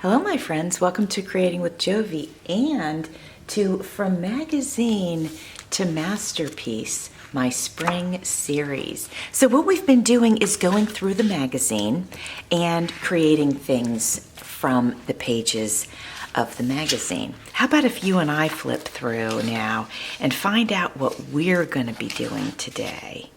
Hello, my friends. Welcome to Creating with Jovi and to From Magazine to Masterpiece, my spring series. So what we've been doing is going through the magazine and creating things from the pages of the magazine. How about if you and I flip through now and find out what we're going to be doing today?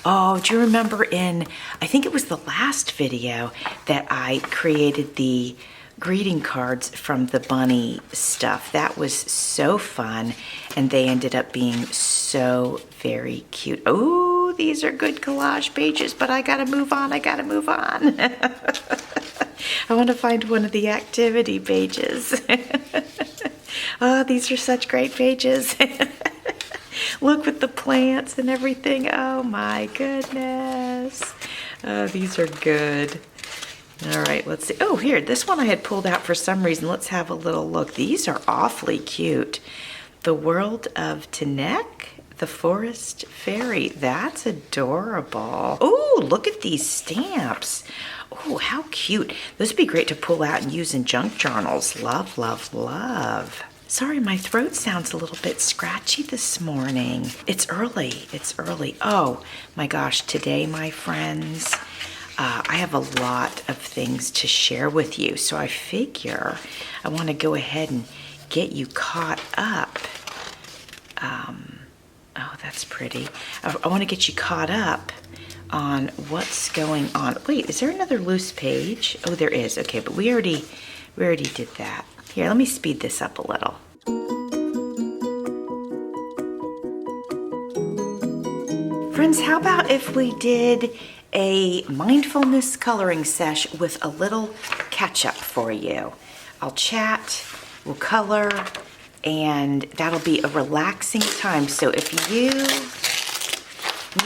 Oh, do you remember I think it was the last video that I created the greeting cards from the bunny stuff. That was so fun, and they ended up being so very cute. Oh, these are good collage pages, but I gotta move on. I want to find one of the activity pages. Oh, these are such great pages. Look with the plants and everything. Oh my goodness. Oh, these are good. All right, let's see. Oh, here, this one I had pulled out for some reason. Let's have a little look. These are awfully cute. The World of Tenek, the Forest Fairy. That's adorable. Oh, look at these stamps. Oh, how cute. Those would be great to pull out and use in junk journals. Love, love, love. Sorry, my throat sounds a little bit scratchy this morning. It's early. Oh, my gosh, today, my friends, I have a lot of things to share with you, so I figure I want to go ahead and get you caught up. Oh, that's pretty. I want to get you caught up on what's going on. Wait, is there another loose page? Oh, there is. Okay, but we already did that. Here, let me speed this up a little. Friends, how about if we did a mindfulness coloring sesh with a little catch-up for you? I'll chat, we'll color, and that'll be a relaxing time. So if you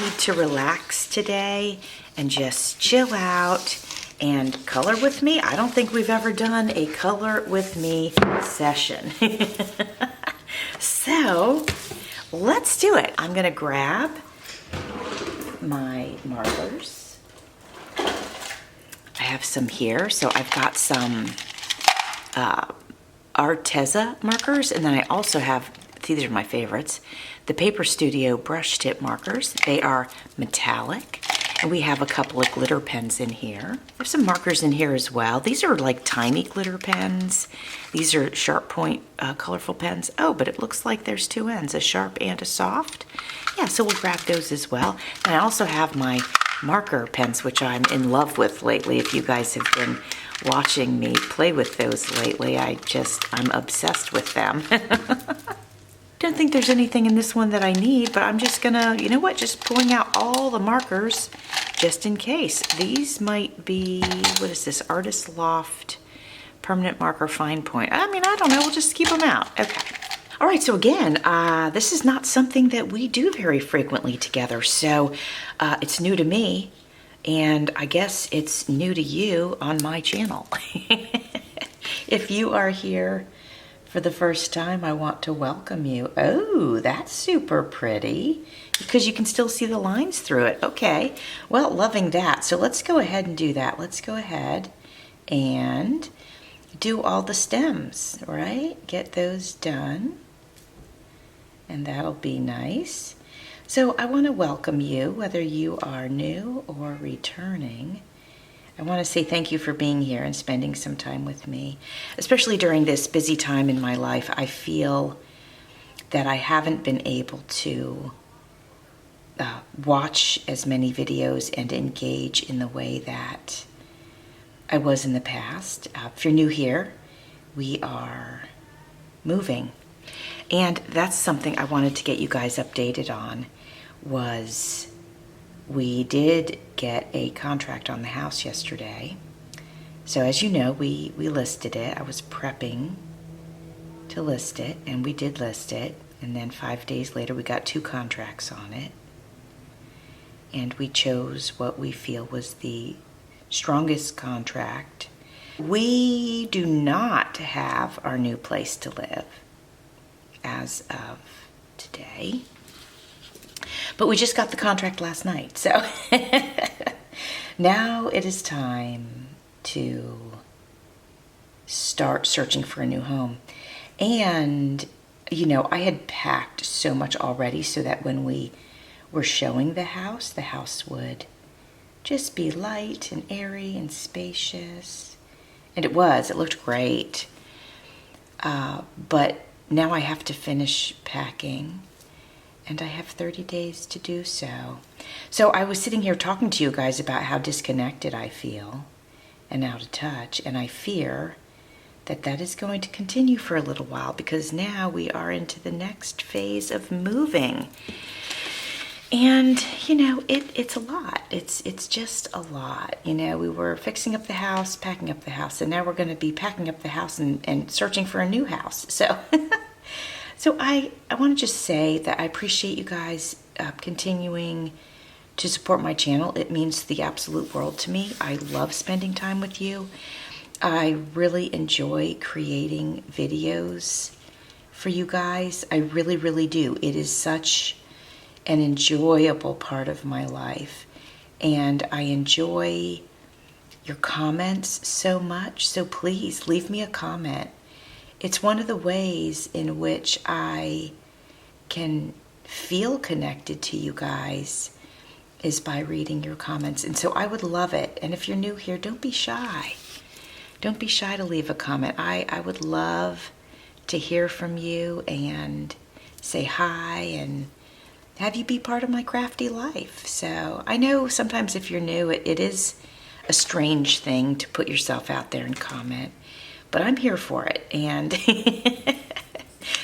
need to relax today and just chill out and color with me, I don't think we've ever done a color with me session. So let's do it. I'm gonna grab my markers. I have some here. So I've got some Arteza markers, and then I also have, these are my favorites, the Paper Studio brush tip markers. They are metallic, and we have a couple of glitter pens in here. There's some markers in here as well. These are like tiny glitter pens. These are sharp point colorful pens. Oh, but it looks like there's two ends, a sharp and a soft. Yeah, so we'll grab those as well. And I also have my marker pens, which I'm in love with lately. If you guys have been watching me play with those lately, I'm obsessed with them. Don't think there's anything in this one that I need, but I'm just gonna, you know what, just pulling out all the markers just in case. These might be, what is this, Artist Loft Permanent Marker Fine Point. I mean, I don't know, we'll just keep them out. Okay. All right, so again, this is not something that we do very frequently together, so it's new to me, and I guess it's new to you on my channel. If you are here for the first time, I want to welcome you. Oh, that's super pretty, because you can still see the lines through it. Okay, well, loving that. So let's go ahead and do that. Let's go ahead and do all the stems, right? Get those done. And that'll be nice. So I want to welcome you, whether you are new or returning. I want to say thank you for being here and spending some time with me. Especially during this busy time in my life, I feel that I haven't been able to watch as many videos and engage in the way that I was in the past. If you're new here, we are moving. And that's something I wanted to get you guys updated on, was we did get a contract on the house yesterday. So as you know, we listed it. I was prepping to list it, and we did list it. And then 5 days later, we got 2 contracts on it. And we chose what we feel was the strongest contract. We do not have our new place to live as of today, but we just got the contract last night, so now it is time to start searching for a new home. And, you know, I had packed so much already so that when we were showing the house would just be light and airy and spacious. And it looked great. But now I have to finish packing, and I have 30 days to do so. So I was sitting here talking to you guys about how disconnected I feel and out of touch, and I fear that that is going to continue for a little while because now we are into the next phase of moving. And, you know, it's a lot. It's just a lot. You know, we were fixing up the house, packing up the house, and now we're going to be packing up the house and searching for a new house. So, so I want to just say that I appreciate you guys continuing to support my channel. It means the absolute world to me. I love spending time with you. I really enjoy creating videos for you guys. I really, really do. It is such an enjoyable part of my life, and I enjoy your comments so much. So please leave me a comment. It's one of the ways in which I can feel connected to you guys is by reading your comments, and so I would love it. And if you're new here, don't be shy. Don't be shy to leave a comment. I would love to hear from you and say hi and have you be part of my crafty life. So I know sometimes if you're new, it is a strange thing to put yourself out there and comment, but I'm here for it, and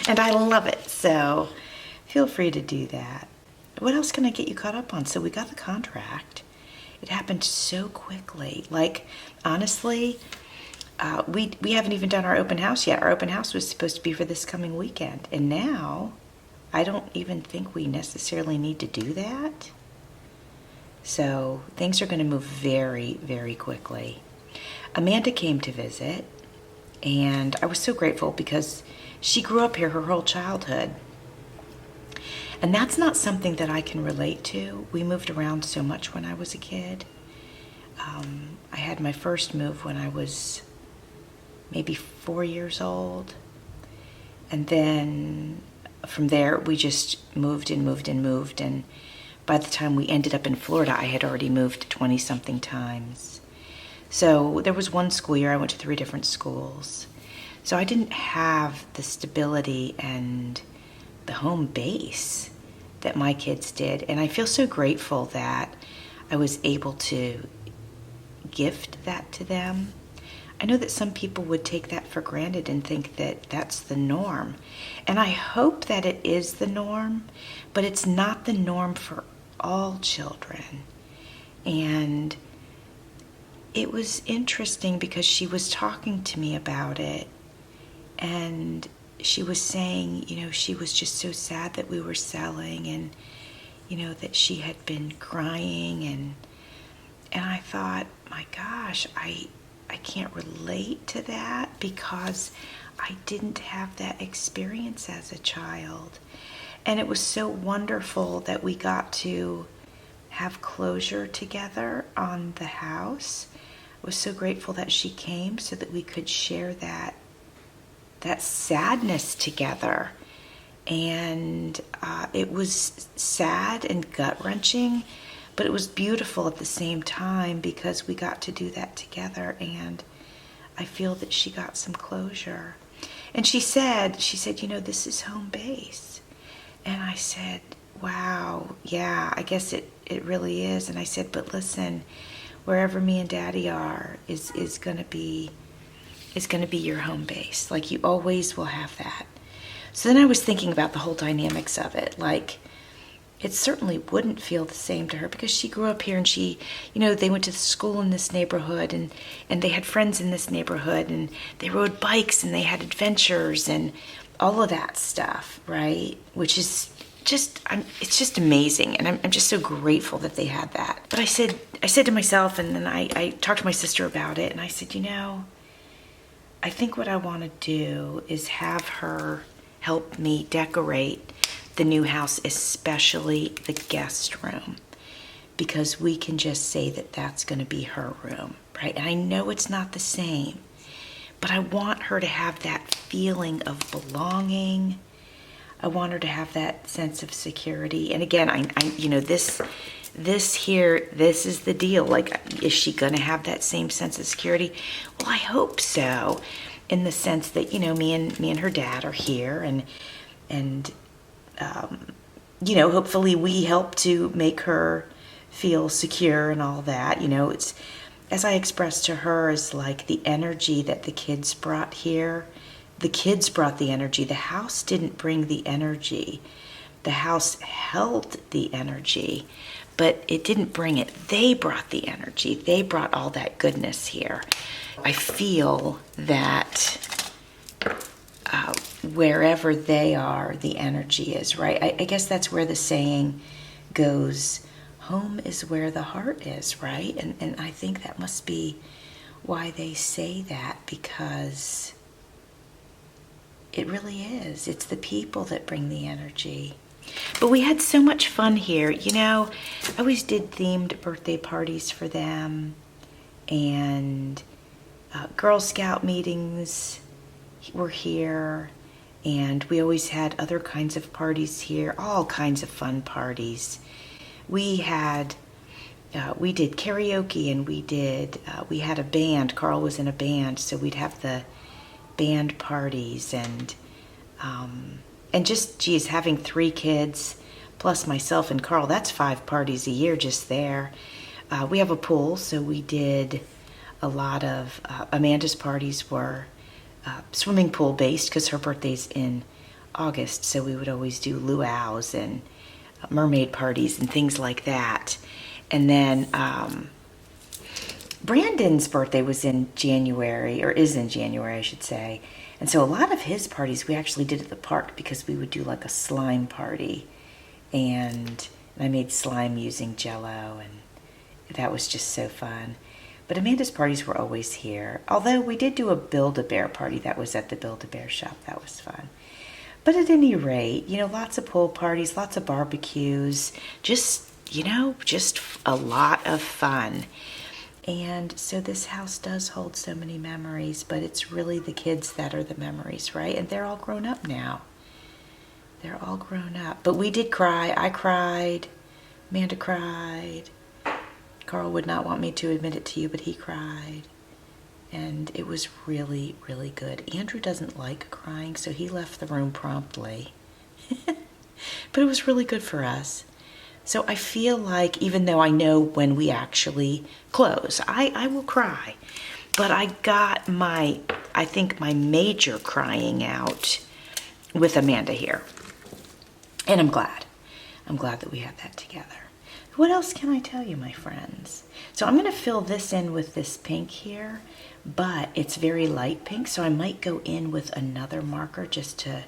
and I love it. So feel free to do that. What else can I get you caught up on? So we got the contract. It happened so quickly. Like, honestly, we haven't even done our open house yet. Our open house was supposed to be for this coming weekend, and now I don't even think we necessarily need to do that. So things are going to move very, very quickly. Amanda came to visit, and I was so grateful because she grew up here her whole childhood. And that's not something that I can relate to. We moved around so much when I was a kid. I had my first move when I was maybe 4 years old. And then from there, we just moved and moved and moved. And by the time we ended up in Florida, I had already moved 20-something times. So there was one school year, I went to 3 different schools. So I didn't have the stability and the home base that my kids did. And I feel so grateful that I was able to gift that to them. I know that some people would take that for granted and think that that's the norm. And I hope that it is the norm, but it's not the norm for all children. And it was interesting because she was talking to me about it, and she was saying, you know, she was just so sad that we were selling, and, you know, that she had been crying, and I thought, my gosh, I can't relate to that because I didn't have that experience as a child. And it was so wonderful that we got to have closure together on the house. I was so grateful that she came so that we could share that sadness together. And it was sad and gut-wrenching, but it was beautiful at the same time because we got to do that together, and I feel that she got some closure. And she said, you know, this is home base. And I said, wow, yeah, I guess it really is. And I said, but listen, wherever me and Daddy are is going to be your home base. Like, you always will have that. So then I was thinking about the whole dynamics of it. Like, it certainly wouldn't feel the same to her because she grew up here, and she, you know, they went to school in this neighborhood, and they had friends in this neighborhood, and they rode bikes, and they had adventures and all of that stuff, right? Which is just, it's just amazing, and I'm just so grateful that they had that. But I said to myself, and then I talked to my sister about it, and I said, you know, I think what I want to do is have her help me decorate the new house, especially the guest room, because we can just say that that's going to be her room, right? And I know it's not the same, but I want her to have that feeling of belonging. I want her to have that sense of security. And again, I you know, this is the deal. Like, is she going to have that same sense of security? Well, I hope so, in the sense that, you know, me and her dad are here, and you know, hopefully we help to make her feel secure and all that. You know, it's, as I expressed to her, is like the energy that the kids brought here. The kids brought the energy. The house didn't bring the energy. The house held the energy, but it didn't bring it. They brought the energy. They brought all that goodness here. I feel that wherever they are, the energy is, right? I guess that's where the saying goes, home is where the heart is, right? And I think that must be why they say that, because it really is. It's the people that bring the energy. But we had so much fun here. You know, I always did themed birthday parties for them, and Girl Scout meetings were here, and we always had other kinds of parties here, all kinds of fun parties. We had, we did karaoke, and we had a band. Carl was in a band, so we'd have the band parties, and just, geez, having 3 kids plus myself and Carl, that's 5 parties a year just there. We have a pool, so we did a lot of, Amanda's parties were swimming pool based because her birthday's in August, so we would always do luau's and mermaid parties and things like that. And then Brandon's birthday was in January, or is in January, I should say. And so a lot of his parties we actually did at the park, because we would do like a slime party. And I made slime using Jell-O, and that was just so fun. But Amanda's parties were always here. Although we did do a Build-A-Bear party that was at the Build-A-Bear shop. That was fun. But at any rate, you know, lots of pool parties, lots of barbecues, just, you know, just a lot of fun. And so this house does hold so many memories, but it's really the kids that are the memories, right? And they're all grown up now. They're all grown up. But we did cry. I cried. Amanda cried. Carl would not want me to admit it to you, but he cried. And it was really, really good. Andrew doesn't like crying, so he left the room promptly. But it was really good for us. So I feel like, even though I know when we actually close, I will cry. But I got I think my major crying out with Amanda here. And I'm glad. I'm glad that we had that together. What else can I tell you, my friends? So I'm going to fill this in with this pink here, but it's very light pink, so I might go in with another marker just to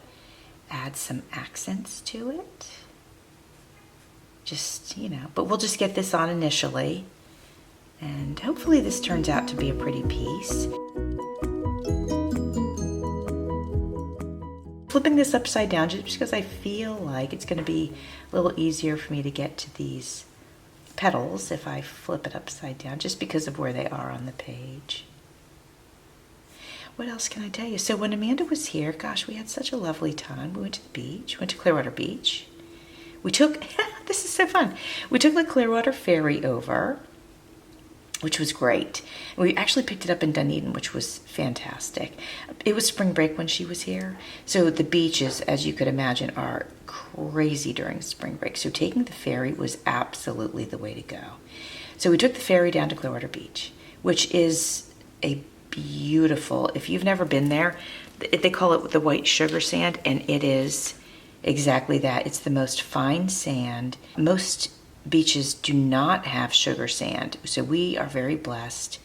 add some accents to it. Just, you know, but we'll just get this on initially, and hopefully this turns out to be a pretty piece. Flipping this upside down just because I feel like it's going to be a little easier for me to get to these petals if I flip it upside down, just because of where they are on the page. What else can I tell you? So when Amanda was here, gosh, we had such a lovely time. We went to the beach, went to Clearwater Beach. We took, this is so fun, we took the Clearwater Ferry over, which was great. We actually picked it up in Dunedin, which was fantastic. It was spring break when she was here, so the beaches, as you could imagine, are crazy during spring break. So taking the ferry was absolutely the way to go. So we took the ferry down to Clearwater Beach, which is a beautiful, if you've never been there, they call it the white sugar sand, and it is exactly that. It's the most fine sand. Most beaches do not have sugar sand, so we are very blessed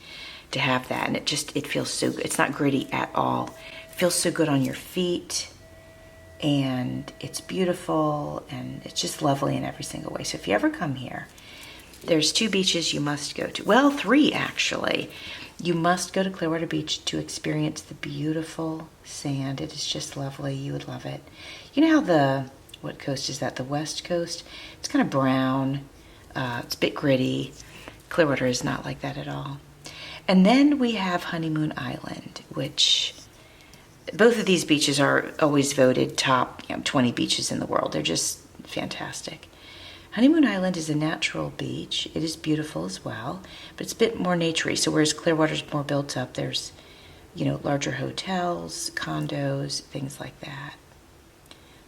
to have that, and it feels so good. It's not gritty at all. It feels so good on your feet, and it's beautiful, and it's just lovely in every single way. So if you ever come here, there's 2 beaches you must go to. Well, 3 actually. You must go to Clearwater Beach to experience the beautiful sand. It is just lovely. You would love it. You know how what coast is that? The West Coast? It's kind of brown. It's a bit gritty. Clearwater is not like that at all. And then we have Honeymoon Island, which both of these beaches are always voted top 20 beaches in the world. They're just fantastic. Honeymoon Island is a natural beach. It is beautiful as well, but it's a bit more naturey. So whereas Clearwater's more built up, there's, larger hotels, condos, things like that.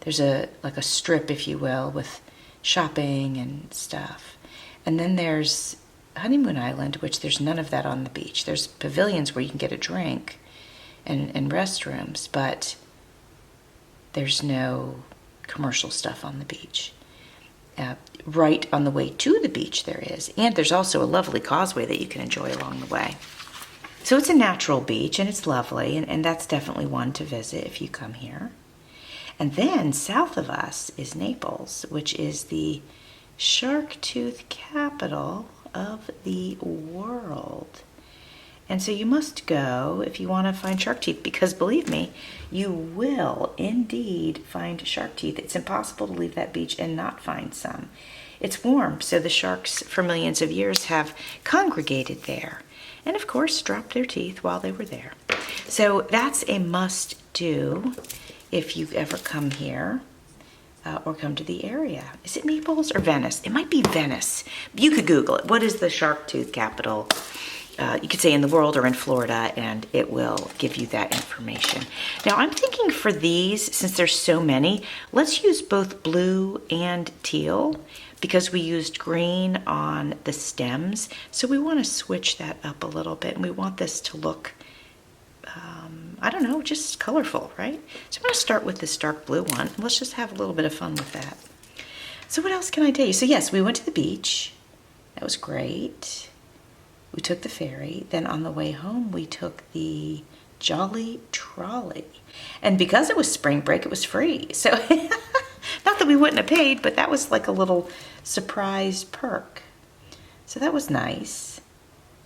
There's like a strip, if you will, with shopping and stuff. And then there's Honeymoon Island, which there's none of that on the beach. There's pavilions where you can get a drink and restrooms, but there's no commercial stuff on the beach. Right on the way to the beach there is. And there's also a lovely causeway that you can enjoy along the way. So it's a natural beach and it's lovely, and that's definitely one to visit if you come here. And then south of us is Naples, which is the shark tooth capital of the world. And so you must go if you want to find shark teeth, because believe me, you will indeed find shark teeth. It's impossible to leave that beach and not find some. It's warm, so the sharks for millions of years have congregated there and of course dropped their teeth while they were there. So that's a must do if you've ever come here or come to the area. Is it Naples or Venice? It might be Venice. You could Google it. What is the shark tooth capital? You could say in the world or in Florida, and it will give you that information. Now I'm thinking for these, since there's so many, let's use both blue and teal, because we used green on the stems. So we want to switch that up a little bit, and we want this to look, I don't know, just colorful, right? So I'm going to start with this dark blue one. Let's just have a little bit of fun with that. So what else can I tell you? So yes, we went to the beach. That was great. We took the ferry. Then on the way home, we took the Jolly Trolley. And because it was spring break, it was free. So not that we wouldn't have paid, but that was like a little surprise perk. So that was nice.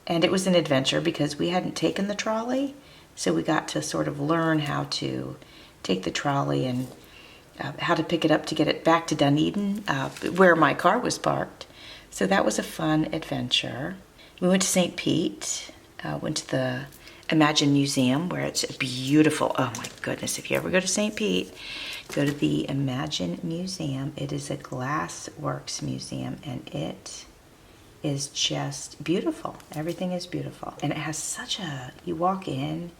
And it was an adventure because we hadn't taken the trolley. So we got to sort of learn how to take the trolley and how to pick it up to get it back to Dunedin, where my car was parked. So that was a fun adventure. We went to St. Pete, went to the Imagine Museum, where it's beautiful. Oh my goodness, if you ever go to St. Pete, go to the Imagine Museum. It is a glassworks museum, and it is just beautiful. Everything is beautiful. And it has such a, you walk in,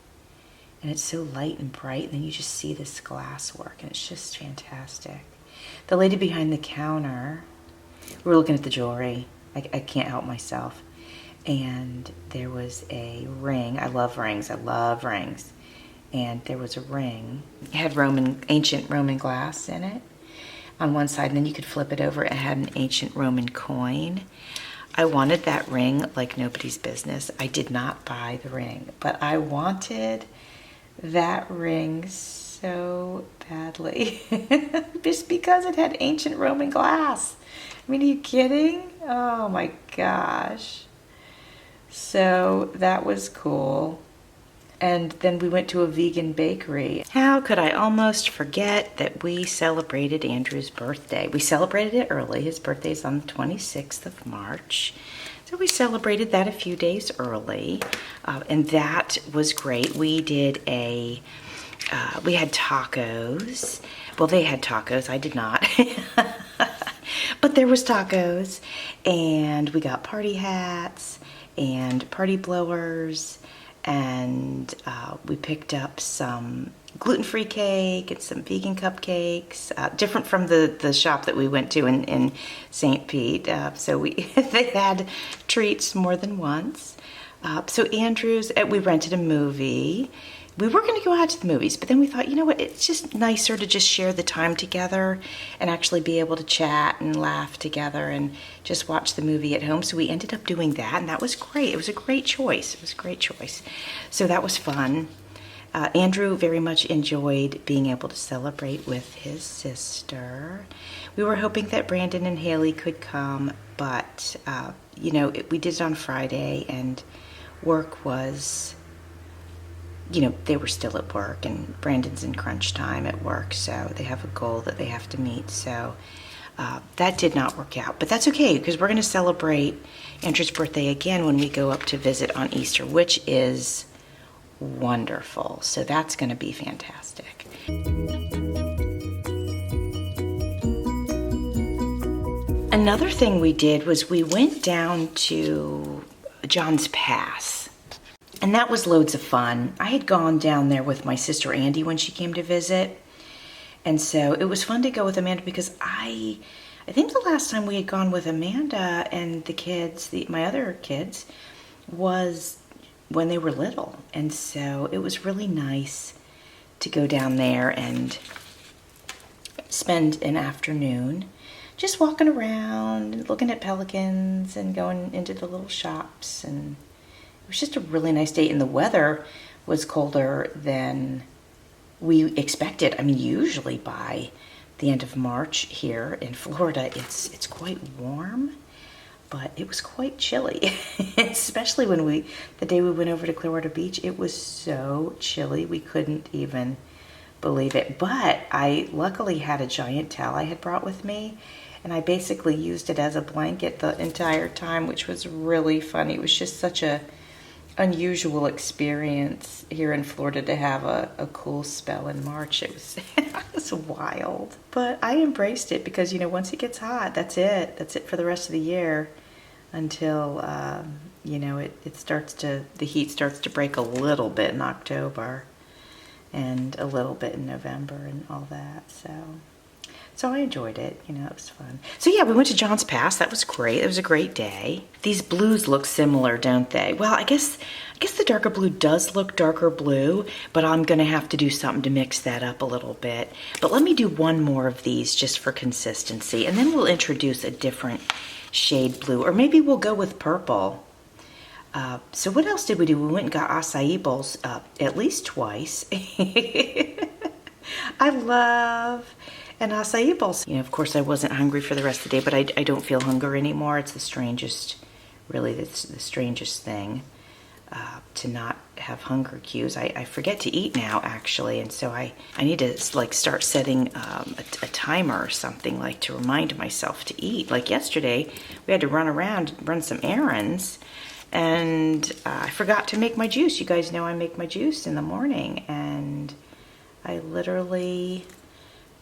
and it's so light and bright, and then you just see this glasswork, and it's just fantastic. The lady behind the counter, we were looking at the jewelry. I can't help myself. And there was a ring. I love rings. And there was a ring. It had ancient Roman glass in it on one side, and then you could flip it over. It had an ancient Roman coin. I wanted that ring like nobody's business. I did not buy the ring, but I wanted that ring so badly just because it had ancient Roman glass. I mean, are you kidding? Oh my gosh. So that was cool. And then we went to a vegan bakery. How could I almost forget that we celebrated Andrew's birthday? We celebrated it early. His birthday is on the 26th of March. So we celebrated that a few days early. And that was great. We did we had tacos. Well, they had tacos. I did not. But there was tacos. And we got party hats and party blowers, and we picked up some gluten-free cake and some vegan cupcakes, different from the shop that we went to in St. Pete. So they had treats more than once. So Andrew's, we rented a movie. We were going to go out to the movies, but then we thought, you know what, it's just nicer to just share the time together and actually be able to chat and laugh together and just watch the movie at home. So we ended up doing that, and that was great. It was a great choice. So that was fun. Andrew very much enjoyed being able to celebrate with his sister. We were hoping that Brandon and Haley could come, but, we did it on Friday, and work was... they were still at work, and Brandon's in crunch time at work, so they have a goal that they have to meet. So that did not work out, but that's okay, because we're going to celebrate Andrew's birthday again when we go up to visit on Easter, which is wonderful. So that's going to be fantastic. Another thing we did was we went down to John's Pass, and that was loads of fun. I had gone down there with my sister Andy when she came to visit, and so it was fun to go with Amanda because I think the last time we had gone with Amanda and the kids, my other kids, was when they were little, and so it was really nice to go down there and spend an afternoon just walking around, looking at pelicans and going into the little shops. And it was just a really nice day, and the weather was colder than we expected. I mean, usually by the end of March here in Florida, it's quite warm, but it was quite chilly, especially when the day we went over to Clearwater Beach. It was so chilly, we couldn't even believe it. But I luckily had a giant towel I had brought with me, and I basically used it as a blanket the entire time, which was really funny. It was just such a unusual experience here in Florida to have a cool spell in March. It was, it was wild. But I embraced it because, you know, once it gets hot, that's it. That's it for the rest of the year until, you know, the heat starts to break a little bit in October and a little bit in November and all that. So I enjoyed it, you know, it was fun. So yeah, we went to John's Pass. That was great. It was a great day. These blues look similar, don't they? Well, I guess the darker blue does look darker blue, but I'm gonna have to do something to mix that up a little bit. But let me do one more of these just for consistency, and then we'll introduce a different shade blue, or maybe we'll go with purple. So what else did we do? We went and got acai bowls at least twice. I love an acai bowl. You know, of course I wasn't hungry for the rest of the day, but I don't feel hunger anymore. It's the strangest, really the strangest thing to not have hunger cues. I forget to eat now, actually, and so I need to like start setting a timer or something, like to remind myself to eat. Like yesterday, we had to run some errands, and I forgot to make my juice. You guys know I make my juice in the morning, and I literally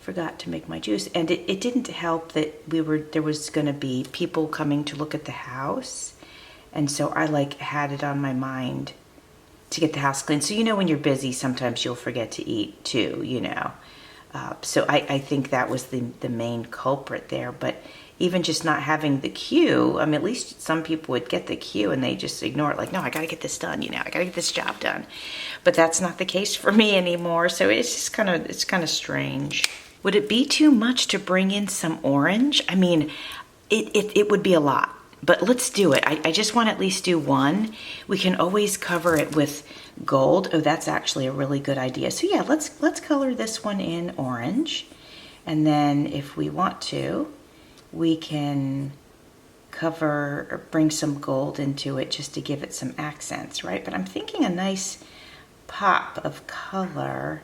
forgot to make my juice. And it didn't help that there was gonna be people coming to look at the house, and so I like had it on my mind to get the house clean. So you know when you're busy, sometimes you'll forget to eat too, you know. So I think that was the main culprit there. But even just not having the cue, I mean, at least some people would get the cue and they just ignore it, like, no, I gotta get this done, you know, I gotta get this job done. But that's not the case for me anymore, so it's just kind of strange. Would it be too much to bring in some orange? I mean, it would be a lot, but let's do it. I just want to at least do one. We can always cover it with gold. Oh, that's actually a really good idea. So yeah, let's color this one in orange. And then if we want to, we can cover or bring some gold into it just to give it some accents, right? But I'm thinking a nice pop of color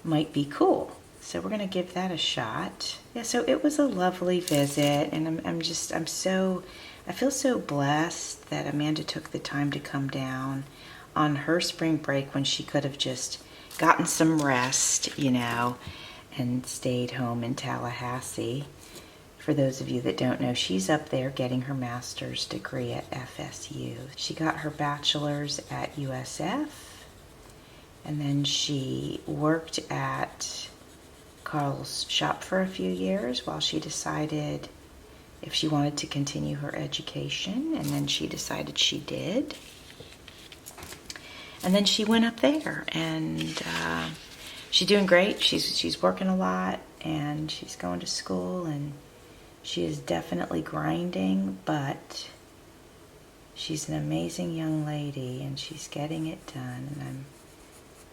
might be cool. So we're gonna give that a shot. Yeah, so it was a lovely visit, and I feel so blessed that Amanda took the time to come down on her spring break when she could have just gotten some rest, you know, and stayed home in Tallahassee. For those of you that don't know, she's up there getting her master's degree at FSU. She got her bachelor's at USF, and then she worked at Carl's shop for a few years while she decided if she wanted to continue her education, and then she decided she did. And then she went up there, and she's doing great. She's working a lot, and she's going to school, and she is definitely grinding, but she's an amazing young lady, and she's getting it done, and I'm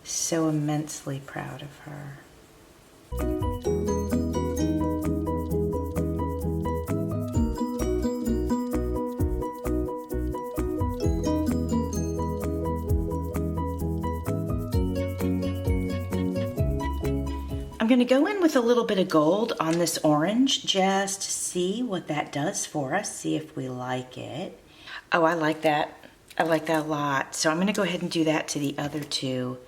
so immensely proud of her. I'm going to go in with a little bit of gold on this orange just to see what that does for us, see if we like it. Oh, I like that. I like that a lot. So I'm gonna go ahead and do that to the other two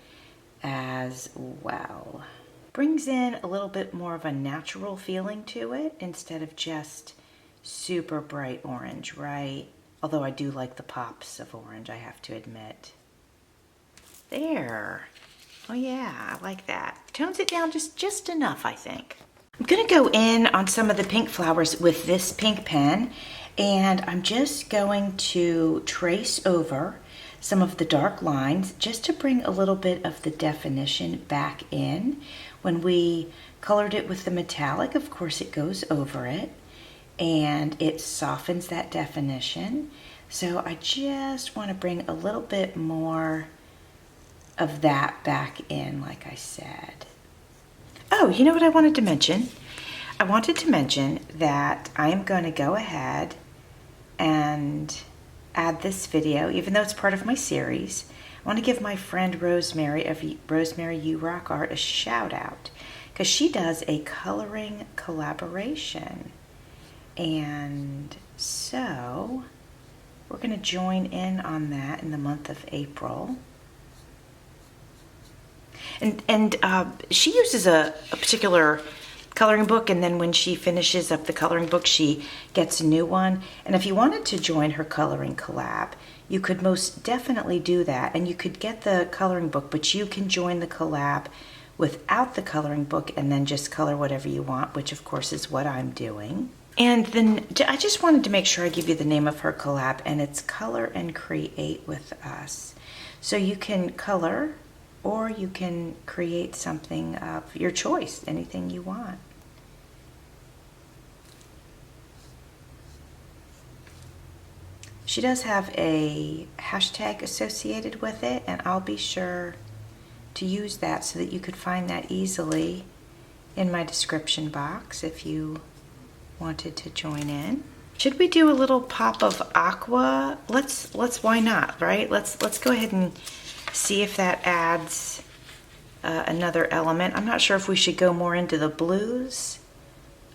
as well. Brings in a little bit more of a natural feeling to it instead of just super bright orange, right? Although I do like the pops of orange, I have to admit. There. Oh yeah, I like that. Tones it down just enough, I think. I'm gonna go in on some of the pink flowers with this pink pen, and I'm just going to trace over some of the dark lines just to bring a little bit of the definition back in. When we colored it with the metallic, of course it goes over it and it softens that definition. So I just want to bring a little bit more of that back in, like I said. Oh, you know what I wanted to mention? I wanted to mention that I am going to go ahead and add this video, even though it's part of my series. I want to give my friend Rosemary of Rosemary You Rock Art a shout out because she does a coloring collaboration. And so we're going to join in on that in the month of April. And she uses a particular coloring book, and then when she finishes up the coloring book, she gets a new one. And if you wanted to join her coloring collab, you could most definitely do that. And you could get the coloring book, but you can join the collab without the coloring book and then just color whatever you want, which of course is what I'm doing. And then I just wanted to make sure I give you the name of her collab, and it's Color and Create with Us. So you can color or you can create something of your choice, anything you want. She does have a hashtag associated with it, and I'll be sure to use that so that you could find that easily in my description box if you wanted to join in. Should we do a little pop of aqua? Let's why not, right? Let's go ahead and see if that adds another element. I'm not sure if we should go more into the blues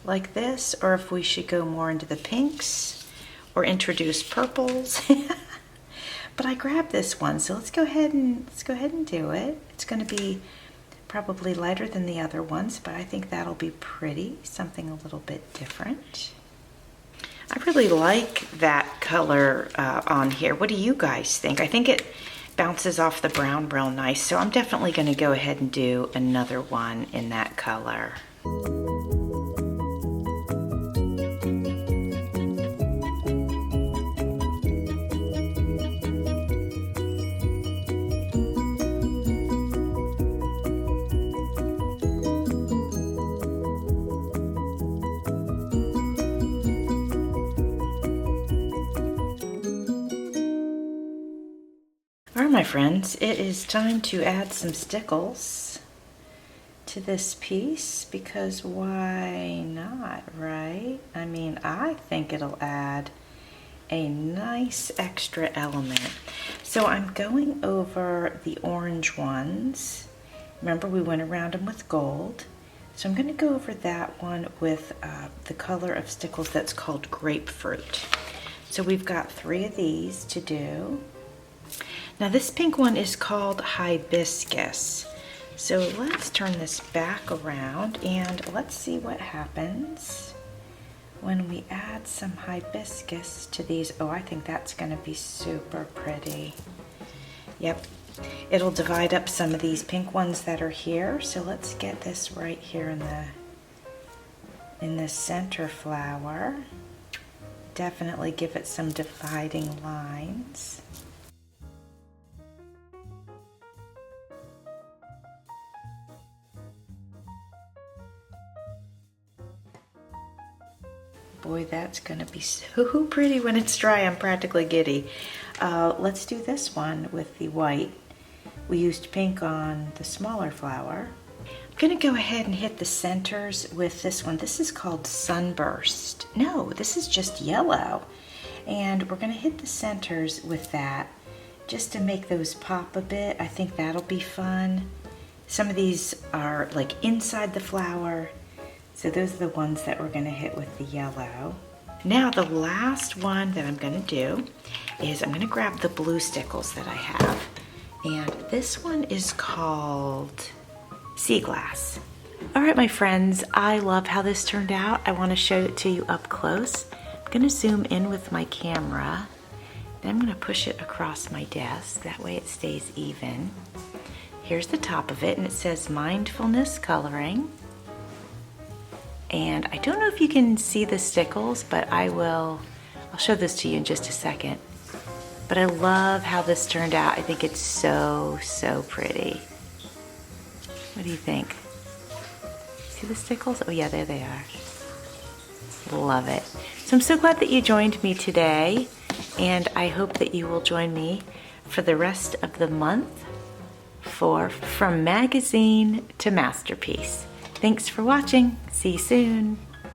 like this, or if we should go more into the pinks or introduce purples. But I grabbed this one, so let's go ahead and do it. It's going to be probably lighter than the other ones, but I think that'll be pretty, something a little bit different. I really like that color on here. What do you guys think? I think it bounces off the brown real nice, so I'm definitely going to go ahead and do another one in that color. Alright, my friends, it is time to add some stickles to this piece, because why not, right? I mean, I think it'll add a nice extra element. So I'm going over the orange ones. Remember, we went around them with gold. So I'm going to go over that one with the color of stickles that's called grapefruit. So we've got 3 of these to do. Now this pink one is called hibiscus. So let's turn this back around and let's see what happens when we add some hibiscus to these. Oh, I think that's going to be super pretty. Yep, it'll divide up some of these pink ones that are here. So let's get this right here in the center flower. Definitely give it some dividing lines. Boy, that's gonna be so pretty when it's dry. I'm practically giddy. Let's do this one with the white. We used pink on the smaller flower. I'm gonna go ahead and hit the centers with this one. This is called Sunburst. No, this is just yellow. And we're gonna hit the centers with that just to make those pop a bit. I think that'll be fun. Some of these are like inside the flower. So those are the ones that we're going to hit with the yellow. Now the last one that I'm gonna do is I'm gonna grab the blue stickles that I have. And this one is called Sea Glass. All right, my friends, I love how this turned out. I wanna show it to you up close. I'm gonna zoom in with my camera. Then I'm gonna push it across my desk. That way it stays even. Here's the top of it, and it says Mindfulness Coloring. And I don't know if you can see the stickles, but I'll show this to you in just a second. But I love how this turned out. I think it's so, so pretty. What do you think? See the stickles? Oh yeah, there they are. Love it. So I'm so glad that you joined me today, and I hope that you will join me for the rest of the month for From Magazine to Masterpiece. Thanks for watching. See you soon.